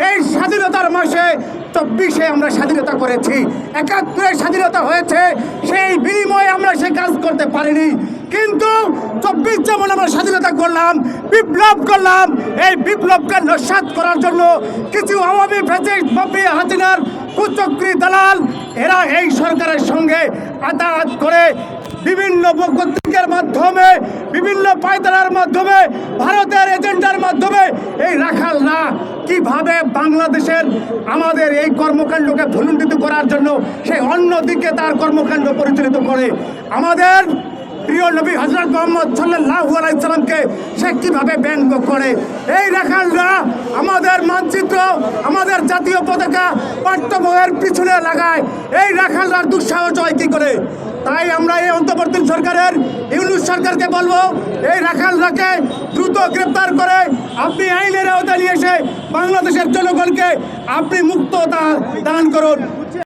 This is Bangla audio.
এই স্বাধীনতার মাসে 24-এ আমরা স্বাধীনতা করেছি, 71-এ স্বাধীনতা হয়েছে, সেই বিনিময়ে আমরা সে কাজ করতে পারিনি। কিন্তু 24 যেমন আমরা স্বাধীনতা করলাম, বিপ্লব করলাম, এই বিপ্লবকে নস্যাৎ করার জন্য কিছু আওয়ামী ফ্যাসিস্ট মাফিয়া হাসিনার কুচক্রী দালাল এরা এই সরকারের সঙ্গে আতাত করে বিভিন্ন পত্রিকার মাধ্যমে, বিভিন্ন পায়তারার মাধ্যমে, ভারতের এজেন্ডার মাধ্যমে এই রাখালরা কিভাবে বাংলাদেশের আমাদের এই কর্মকাণ্ডকে ভুলুণ্ঠিত করার জন্য সে অন্যদিকে তার কর্মকাণ্ড পরিচালিত করে। আমাদের প্রিয় নবী হযরত মুহাম্মদ সাল্লাল্লাহু আলাইহি সাল্লামকে সে কিভাবে ব্যঙ্গ করে। এই রাখালরা আমাদের মানচিত্র, আমাদের জাতীয় পতাকা পাঠ্যবইয়ের পিছনে লাগায়। এই রাখালরা দুঃসাহস হয় কী করে? তাই আমরা এই অন্তর্বর্তী সরকারের ইউনূস সরকারকে বলবো, এই রাখালরাকে দ্রুত গ্রেপ্তার করে আপনি আইনের আওতায় নিয়ে এসে বাংলাদেশের জনগণকে আপনি মুক্ততা দান করুন।